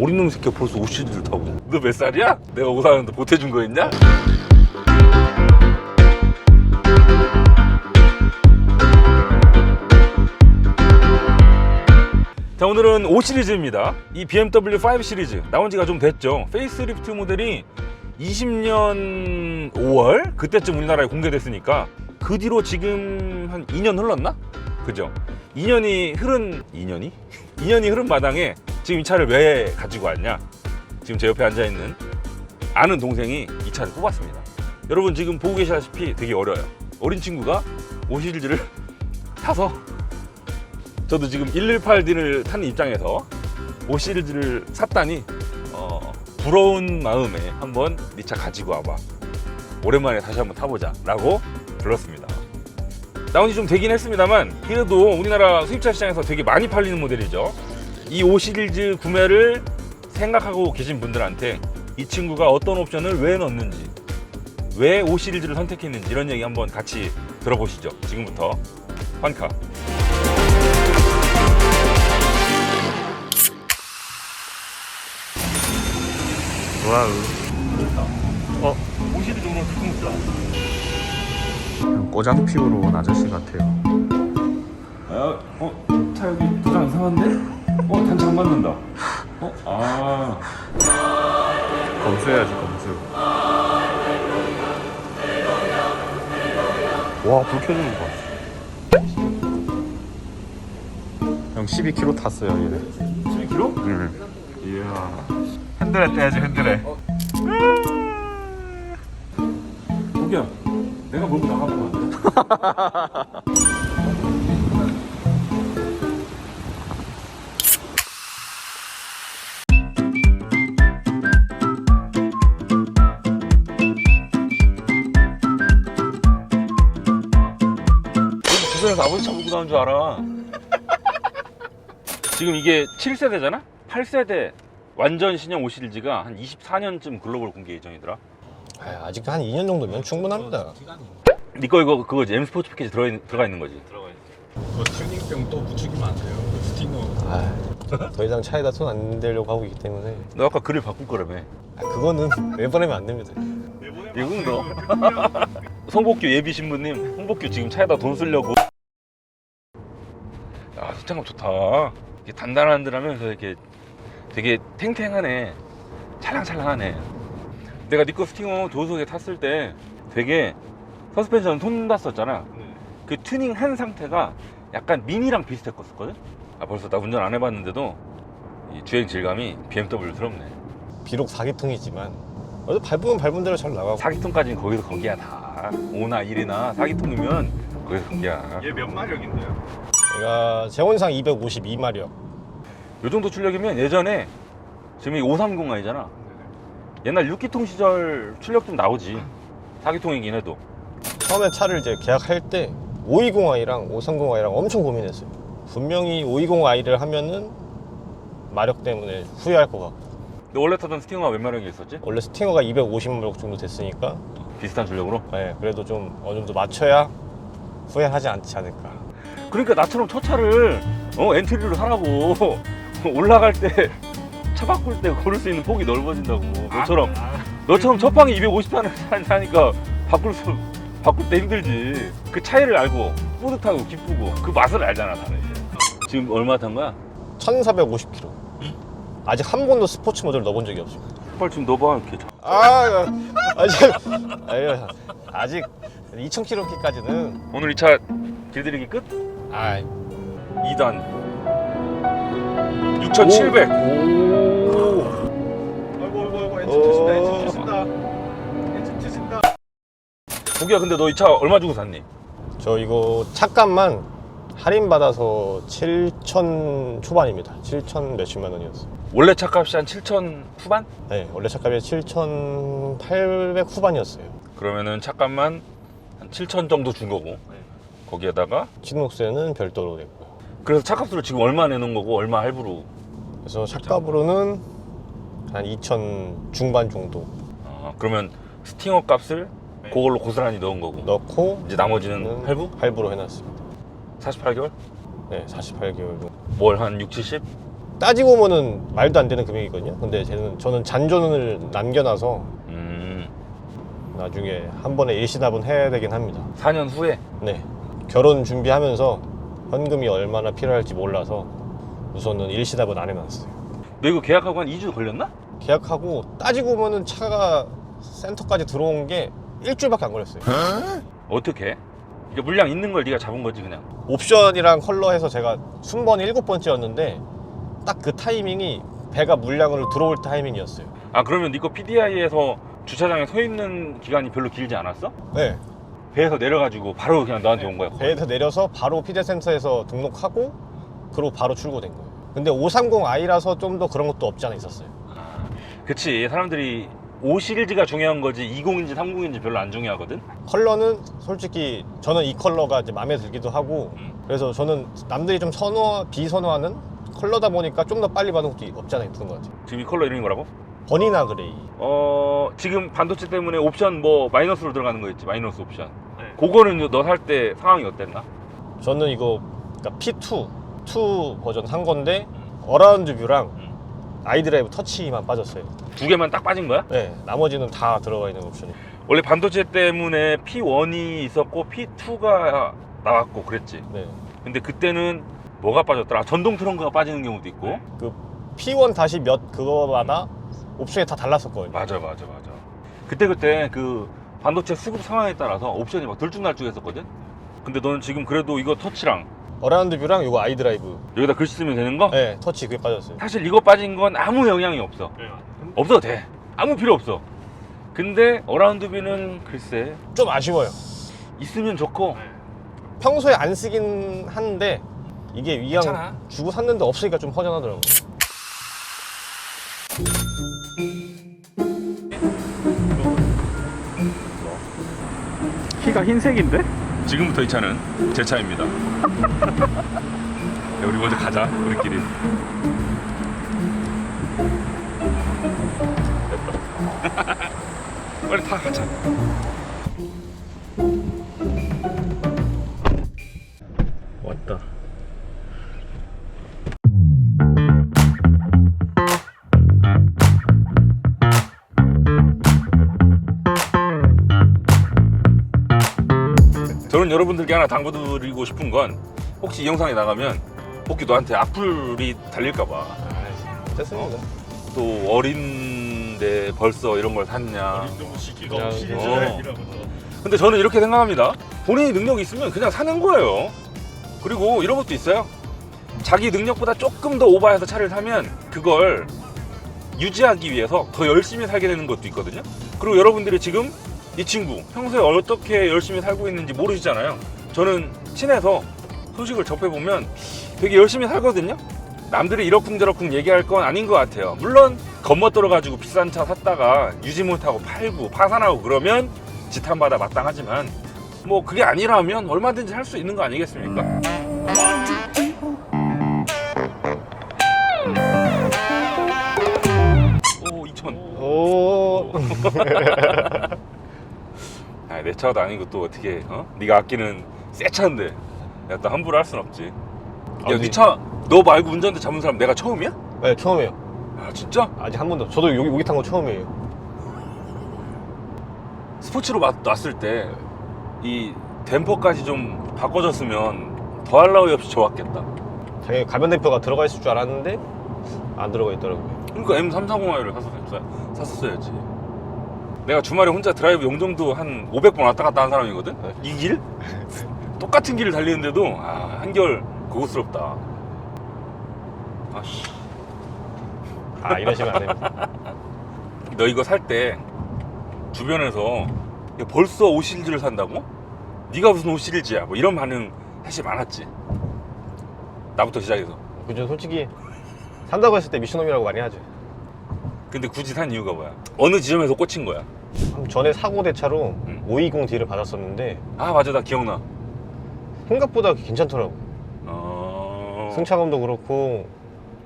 어린 놈 새끼가 벌써 5시리즈를 타고. 너 몇 살이야? 내가 5 사는데 보태준 거 있냐? 자, 오늘은 5 시리즈입니다. 이 BMW 5 시리즈 나온 지가 좀 됐죠. 페이스리프트 모델이 20년 5월 그때쯤 우리나라에 공개됐으니까 그 뒤로 지금 한 2년 흘렀나? 그죠? 2년이 흐른 마당에 지금 이 차를 왜 가지고 왔냐? 지금 제 옆에 앉아있는 아는 동생이 이 차를 뽑았습니다. 여러분 지금 보고 계시다시피 되게 어려요. 어린 친구가 5 시리즈를 타서, 저도 지금 118D를 타는 입장에서 5 시리즈를 샀다니 부러운 마음에 한번 네 차 가지고 와봐, 오랜만에 다시 한번 타보자 라고 불렀습니다. 나온 지 좀 되긴 했습니다만 그래도 우리나라 수입차 시장에서 되게 많이 팔리는 모델이죠. 이 5 시리즈 구매를 생각하고 계신 분들한테 이 친구가 어떤 옵션을 왜 넣었는지, 왜 5 시리즈를 선택했는지 이런 얘기 한번 같이 들어보시죠. 지금부터 환카. 와우. 5 시리즈 오늘 뒤통수다. 그냥 꼬장 피우러 온 아저씨 같아요. 차 여기 도장 이상한데? 단차 안 맞는다. 검수해야지, 검수. 와, 불 켜주는 거 봐. 형 12km 탔어요, 얘네. 12kg? 응. 이야. 핸들에 떼야지, 핸들에. 도기야, 내가 몰고 나가면 안 돼? 주변에서 아버지 차 몰고 나온 줄 알아. 지금 이게 7세대잖아? 8세대 완전 신형 5 시리즈가 한 24년쯤 글로벌 공개 예정이더라. 아직도 한 2년 정도면 충분합니다. 니거 이거 그거지, M 스포츠 패키지 들어가 있는 거지. 그 튜닝병 또 부추기면 안 돼요. 그 스티너. 더 이상 차에다 손 안 대려고 하고 있기 때문에 너 아까 그릴 바꿀 거라며. 그거는 내보내면 안 됩니다. 이건 너. 송복규 예비 신부님, 송복규 지금 차에다 돈 쓰려고. 야, 시장감 좋다. 이게 단단한듯하면서 이렇게 되게 탱탱하네. 찰랑찰랑하네. 내가 니꺼 스팅어 조수석에 탔을 때 되게 서스펜션 손 닿았었잖아. 그 튜닝 한 상태가 약간 미니랑 비슷했거든. 벌써 나 운전 안 해봤는데도 이 주행 질감이 BMW스럽네. 비록 4기통이지만 그래도 밟은 대로 잘 나가고. 4기통까지는 거기서 거기야 다. 5나 1이나 4기통이면 거기서 거기야. 얘 몇 마력인데요? 얘가 제원상 252마력. 요 정도 출력이면 예전에 지금 이 530i잖아. 옛날 6기통 시절 출력 좀 나오지. 4기통이긴 해도. 처음에 차를 이제 계약할 때 520i랑 530i랑 엄청 고민했어요. 분명히 520i를 하면은 마력 때문에 후회할 것 같고, 근데 원래 타던 스팅어가 몇 마력이 있었지? 원래 스팅어가 250마력 정도 됐으니까 비슷한 출력으로? 네, 그래도 좀 어느 정도 맞춰야 후회하지 않지 않을까. 그러니까 나처럼 첫 차를 엔트리로 사라고. 올라갈 때 차 바꿀 때 고를 수 있는 폭이 넓어진다고. 너처럼 첫방에 250 타니까 바꿀 때 힘들지. 그 차이를 알고 뿌듯하고 기쁘고 그 맛을 알잖아 나는 이제. 지금 얼마 탄 거야? 1450km. 아직 한 번도 스포츠 모델 넣어본 적이 없어요. 빨리 지금 넣어봐 이렇게. 아직 2000km까지는. 오늘 이 차 길들이기 끝? 2단 6700. 아이고 엔진 트신다 엔진 트신다 엔진 트신다. 도기야, 근데 너 이 차 얼마 주고 샀니? 저 이거 차값만 할인받아서 7천 초반입니다. 7천 몇십만 원이었어요. 원래 차값이 한 7천 후반? 네, 원래 차값이 7,800 후반이었어요. 그러면은 차값만 한 7천 정도 준 거고, 거기에다가 취등록세는 별도로 냈고요. 그래서 차값으로 지금 얼마 내는 거고 얼마 할부로? 그래서 차값으로는 한 2천 중반 정도 그러면 스팅어 값을 그걸로 고스란히 넣은 거고, 넣고 이제 나머지는 할부? 할부로 해놨습니다. 48개월? 네, 48개월 정도. 월 한 6, 70? 따지고 보면은 말도 안 되는 금액이거든요. 근데 저는 잔존을 남겨놔서 나중에 한 번에 일시납은 해야 되긴 합니다. 4년 후에? 네. 결혼 준비하면서 현금이 얼마나 필요할지 몰라서 우선은 일시납은 안 해놨어요. 너 이거 계약하고 한 2주 걸렸나? 계약하고 따지고 보면은 차가 센터까지 들어온 게 일주일밖에 안 걸렸어요. 어떻게? 이게 물량 있는 걸 네가 잡은 거지 그냥. 옵션이랑 컬러 해서 제가 순번이 7번째였는데 딱 그 타이밍이 배가 물량으로 들어올 타이밍이었어요. 아 그러면 네 거 PDI에서 주차장에 서 있는 기간이 별로 길지 않았어? 네. 배에서 내려가지고 바로 그냥 너한테 온 거야? 배에서 내려서 바로 피드센터에서 등록하고 그리고 바로 출고된 거예요. 근데 530i라서 좀 더 그런 것도 없지 않아 있었어요. 그치, 사람들이 5 시리즈가 중요한 거지 20인지 30인지 별로 안 중요하거든? 컬러는 솔직히 저는 이 컬러가 이제 마음에 들기도 하고 그래서 저는 남들이 좀 비선호하는 컬러다 보니까 좀 더 빨리 받은 것도 없지 않아 있던 것 같아요. 지금 이 컬러 이름이 뭐라고? 버니나 그레이. 지금 반도체 때문에 옵션 뭐 마이너스로 들어가는 거 있지, 마이너스 옵션. 그거는 너 살 때 상황이 어땠나? 저는 이거 그러니까 P2 버전 산 건데 어라운드 뷰랑 아이드라이브 터치만 빠졌어요. 2개만 딱 빠진 거야? 네, 나머지는 다 들어가 있는 옵션이. 원래 반도체 때문에 P1이 있었고 P2가 나왔고 그랬지. 네. 근데 그때는 뭐가 빠졌더라? 전동 트렁크가 빠지는 경우도 있고. 그 P1 다시 몇 그거마다 옵션이 다 달랐었거든요. 맞아. 그때 그 반도체 수급 상황에 따라서 옵션이 막 들쭉날쭉했었거든. 근데 너는 지금 그래도 이거 터치랑 어라운드 뷰랑 이거 아이드라이브. 여기다 글씨 쓰면 되는 거? 네, 터치 그게 빠졌어요. 사실 이거 빠진 건 아무 영향이 없어. 없어도 돼. 아무 필요 없어. 근데 어라운드 뷰는 글쎄 좀 아쉬워요. 있으면 좋고. 평소에 안 쓰긴 하는데 이게 그냥 괜찮아. 주고 샀는데 없으니까 좀 허전하더라고요. 키가 흰색인데? 지금부터 이 차는 제 차입니다. 야, 우리 먼저 가자, 우리끼리. 됐다. 빨리 타, 가자. 왔다. 저는 여러분들께 하나 당부드리고 싶은 건 혹시 이 영상에 나가면 혹시 너한테 악플이 달릴까봐 됐습니다. 또 어린데 벌써 이런 걸 샀냐. 너무 시기가 그냥, 없이 어. 이러면서 근데 저는 이렇게 생각합니다. 본인이 능력이 있으면 그냥 사는 거예요. 그리고 이런 것도 있어요. 자기 능력보다 조금 더 오버해서 차를 사면 그걸 유지하기 위해서 더 열심히 살게 되는 것도 있거든요. 그리고 여러분들이 지금 이 친구 평소에 어떻게 열심히 살고 있는지 모르시잖아요. 저는 친해서 소식을 접해보면 되게 열심히 살거든요. 남들이 이러쿵저러쿵 얘기할 건 아닌 것 같아요. 물론 겁먹들어가지고 비싼 차 샀다가 유지 못하고 팔고 파산하고 그러면 지탄받아 마땅하지만 뭐 그게 아니라면 얼마든지 할 수 있는 거 아니겠습니까? 오 2천. 오. 아, 내 차도 아니고 또 어떻게 네가 아끼는 새 차인데 야, 또 함부로 할 순 없지. 야, 어디? 네 차 너 말고 운전대 잡은 사람 내가 처음이야? 네, 처음이에요. 아 진짜? 아직 한 번도. 저도 여기 탄 거 처음이에요. 스포츠로 놨을 때 이 댐퍼까지 좀 바꿔줬으면 더할 나위 없이 좋았겠다. 당연히 가변 댐퍼가 들어가 있을 줄 알았는데 안 들어가 있더라고요. 그러니까 M340i를 샀었어야지. 내가 주말에 혼자 드라이브 용정도 한 500번 왔다 갔다 한 사람이거든? 네. 이 길? 똑같은 길을 달리는데도 한결 고급스럽다. 아씨. 아, 이러시면 안 됩니다. 너 이거 살 때 주변에서 야, 벌써 5 시리즈를 산다고? 네가 무슨 5 시리즈야? 뭐 이런 반응 사실 많았지. 나부터 시작해서. 그죠, 솔직히 산다고 했을 때 미친놈이라고 많이 하죠. 근데 굳이 산 이유가 뭐야? 어느 지점에서 꽂힌 거야? 전에 사고 대차로 520D를 받았었는데 아 맞아, 나 기억나. 생각보다 괜찮더라고. 승차감도 그렇고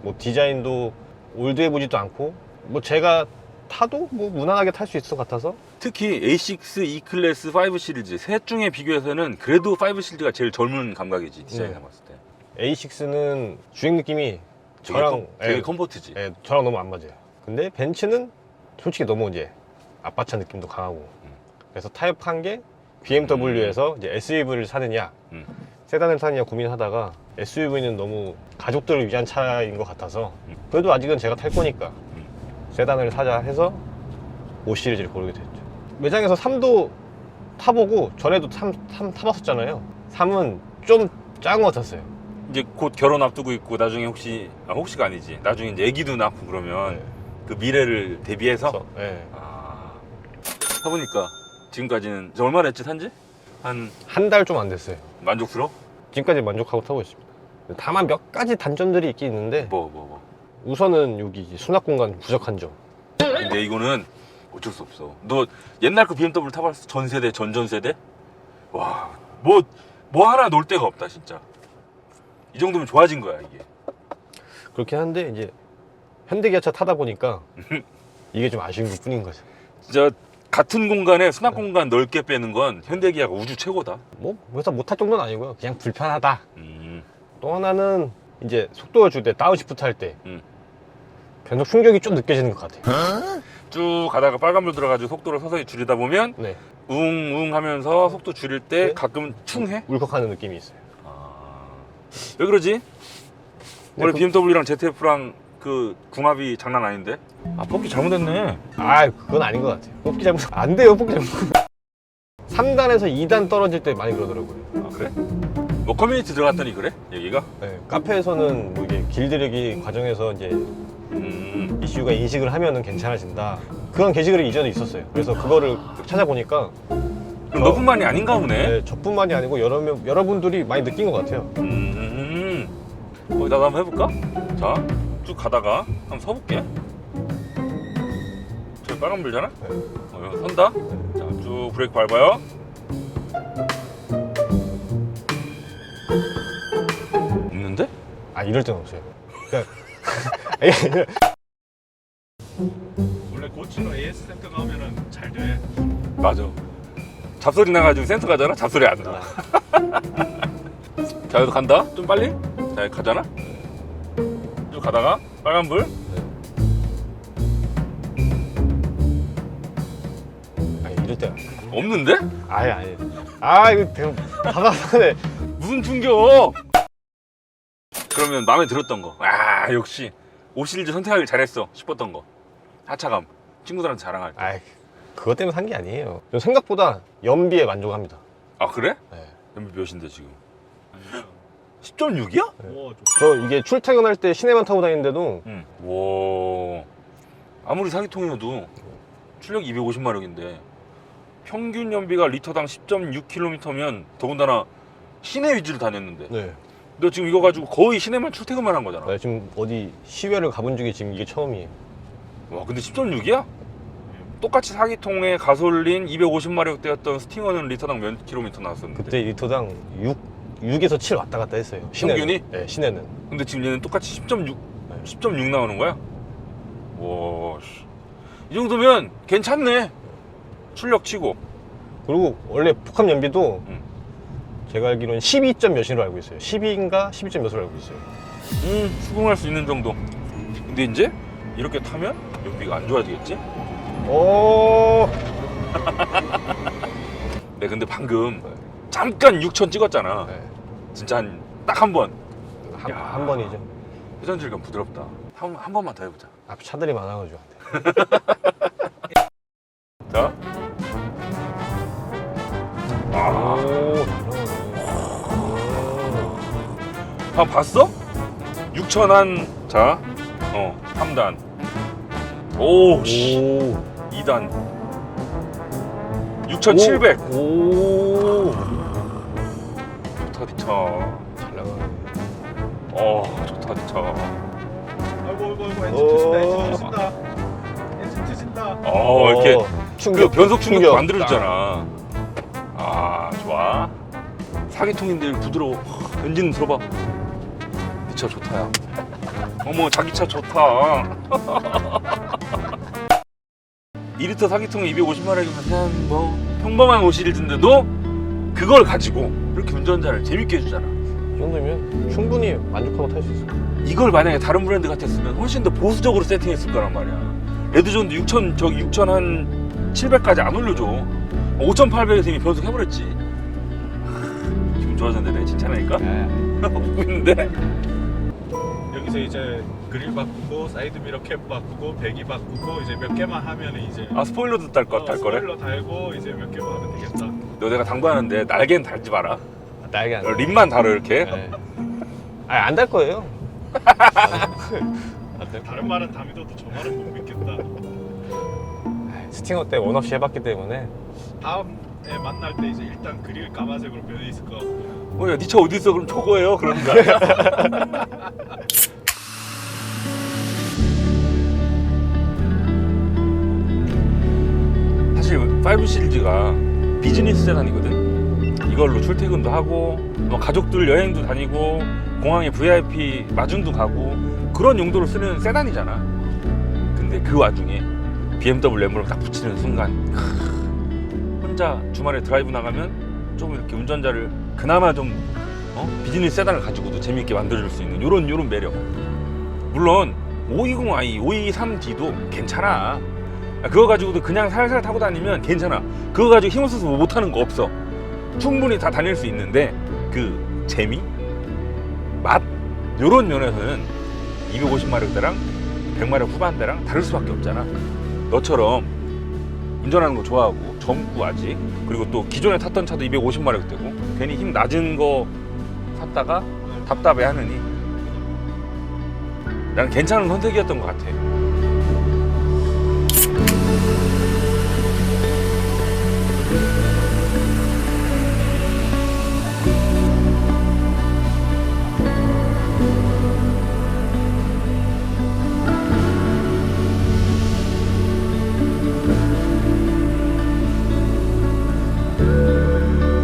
뭐 디자인도 올드해 보지도 않고 뭐 제가 타도 뭐 무난하게 탈 수 있을 것 같아서. 특히 A6, E클래스, 5 시리즈 셋 중에 비교해서는 그래도 5 시리즈가 제일 젊은 감각이지, 디자인을 네. 봤을 때. A6는 주행 느낌이 저랑 되게 예, 컴포트지. 예, 저랑 너무 안 맞아요. 근데 벤츠는 솔직히 너무 이제 아빠차 느낌도 강하고 그래서 타협한 게 BMW에서 이제 SUV를 사느냐 음. 세단을 사느냐 고민하다가 SUV는 너무 가족들을 위한 차인 것 같아서 그래도 아직은 제가 탈 거니까 세단을 사자 해서 5 시리즈를 고르게 됐죠. 매장에서 3도 타보고 전에도 3 타봤었잖아요. 3은 좀 작은 것 같았어요. 이제 곧 결혼 앞두고 있고 나중에 혹시가 아니지. 나중에 이제 애기도 낳고 그러면 네. 그 미래를 대비해서 그래서, 예. 타보니까 지금까지는 이제 얼마나 했지 산지? 한 한 달 좀 안 됐어요. 만족스러워? 지금까지 만족하고 타고 있습니다. 다만 몇 가지 단점들이 있긴 있는데 뭐. 우선은 여기 이제 수납 공간 부족한 점. 근데 이거는 어쩔 수 없어. 너 옛날 그 BMW 타봤어? 전세대, 전전세대? 와, 뭐 하나 놓을 데가 없다 진짜. 이 정도면 좋아진 거야 이게. 그렇긴 한데 이제 현대기아차 타다 보니까 이게 좀 아쉬운 것 뿐인 거죠. 진짜 같은 공간에 수납 공간 넓게 빼는 건 현대기아가 우주 최고다. 뭐 그래서 못 탈 정도는 아니고요. 그냥 불편하다. 음. 또 하나는 이제 속도를 줄 때 다운시프트 할 때 음. 변속 충격이 좀 느껴지는 것 같아요. 쭉 가다가 빨간불 들어가지고 속도를 서서히 줄이다 보면 네, 웅웅 하면서 속도 줄일 때 네. 가끔 충해? 울컥하는 느낌이 있어요. 왜 그러지? 원래 그- BMW랑 ZF랑 그 궁합이 장난 아닌데? 뽑기 잘못했네. 아, 그건 아닌 것 같아요. 뽑기 잘못 안 돼요, 뽑기 잘못. 3단에서 2단 떨어질 때 많이 그러더라고요. 아 그래? 뭐 커뮤니티 들어갔더니 그래? 얘기가? 네, 카페에서는 뭐 이게 길들이기 과정에서 이제 이슈가 인식을 하면은 괜찮아진다. 그런 게시글이 이전에 있었어요. 그래서 그거를 찾아보니까 그럼 너뿐만이 아닌가 보네. 네, 저뿐만이 아니고 여러분들이 많이 느낀 것 같아요. 나도 한번 해볼까? 자, 쭉 가다가 한번 서볼게. 저기 빨간불 잖아? 네. 여기 선다? 자, 쭉 브레이크 밟아요. 없는데? 아, 이럴 땐 없어요. 그러니까 원래 고치노 AS 센터가 하면은 잘 돼. 맞아. 잡소리 나가지고 센터 가잖아? 잡소리 안 나. 자, 여기서 간다? 좀 빨리? 자, 여기 가잖아? 쭉 가다가 빨간불. 아니, 이럴 땐 없는데? 아예 아니. 아, 이거 그냥 받아서네. 무슨 충격! 그러면 마음에 들었던 거. 아, 역시 5 시리즈 선택하길 잘했어 싶었던 거. 하차감. 친구들한테 자랑할 때. 아, 그것 때문에 산 게 아니에요. 저 생각보다 연비에 만족합니다. 아, 그래? 네. 연비 몇인데 지금? 10.6이야? 와, 좀 저 이게 출퇴근할 때 시내만 타고 다니는데도 응. 와. 아무리 사기통이어도 출력 250마력인데 평균 연비가 리터당 10.6km면 더군다나 시내 위주로 다녔는데 네. 너 지금 이거 가지고 거의 시내만 출퇴근만 한 거잖아. 나 지금 어디 시외를 가본 적이 지금 이게 처음이에요. 와, 근데 10.6이야? 똑같이 사기통에 가솔린 250마력대였던 스팅어는 리터당 몇 킬로미터 나왔었는데 그때 리터당 6에서 7 왔다 갔다 했어요. 시내는. 평균이? 네, 시내는. 근데 지금 얘는 똑같이 10.6 나오는 거야? 와, 씨. 이 정도면 괜찮네. 출력 치고. 그리고 원래 복합 연비도 응. 제가 알기로는 12점 몇으로 알고 있어요. 12인가 12점 몇으로 알고 있어요. 수긍할 수 있는 정도. 근데 이제 이렇게 타면 연비가 안 좋아지겠지? 오, 네, 근데 방금 잠깐 6천 찍었잖아. 네. 진짜 딱 한 번. 야. 한 번이죠. 회전 질감 부드럽다. 한 번만 더 해보자. 앞 차들이 많아가지고. 자. 오, 한 봤어? 6천 한, 자, 3단. 오, 씨. 오, 2단. 6,700. 오, 좋다, 니 차. 잘 나가네. 좋다, 니 차. 아이고 엔진 트진다 엔진 트진다 엔진 트진다. 이렇게 충격, 그 변속 충격 충격. 만들어줬잖아. 좋아. 사기통인데 부드러워. 엔진 들어봐. 니 차 좋다, 야. 어머, 자기 차 좋다. 2리터 사기통에 250마력이면 그냥 뭐 평범한 5시리즈인데도 그걸 가지고 이렇게 운전자를 재밌게 해주잖아. 이 정도면 충분히 만족하고 탈 수 있어. 이걸 만약에 다른 브랜드 같았으면 훨씬 더 보수적으로 세팅했을 거란 말이야. 레드존도 6,000 저기 6,000 한 700까지 안 올려줘. 5,800에서 이미 변속 해버렸지. 기분 좋아졌는데 내가 칭찬하니까? 웃고 있는데? 여기서 이제 그릴 바꾸고 사이드 미러 캡 바꾸고 배기 바꾸고 이제 몇 개만 하면 이제 아 스포일러도 딸 거래? 스포일러 달고 이제 몇 개만 하면 되겠다. 너 내가 당부하는데 날개는 달지 마라. 날개 안 돼. 립만 달어 이렇게. 네. 아니 안 달 거예요. 다른 말은 다 믿어도 저 말은 못 믿겠다. 스팅어 때 원 없이 해봤기 때문에 다음에 만날 때 이제 일단 그릴 까만색으로 변해 있을 것 같고. 뭐야 니 차 어디 있어? 그럼 저거예요? 그러는 거야. 사실 5 시리즈가 비즈니스 세단이거든. 이걸로 출퇴근도 하고 뭐 가족들 여행도 다니고 공항에 VIP 마중도 가고 그런 용도로 쓰는 세단이잖아. 근데 그 와중에 BMW 램보를 딱 붙이는 순간 혼자 주말에 드라이브 나가면 좀 이렇게 운전자를 그나마 좀 비즈니스 세단을 가지고도 재미있게 만들어줄 수 있는 요런 매력. 물론 520i, 523D도 괜찮아. 그거 가지고도 그냥 살살 타고 다니면 괜찮아. 그거 가지고 힘없어서 못하는 거 없어. 충분히 다 다닐 수 있는데 그 재미? 맛? 요런 면에서는 250마력대랑 100마력 후반대랑 다를 수밖에 없잖아. 너처럼 운전하는 거 좋아하고 젊고 아직, 그리고 또 기존에 탔던 차도 250마력대고 괜히 힘 낮은 거 샀다가 답답해 하느니 나는 괜찮은 선택이었던 것 같아.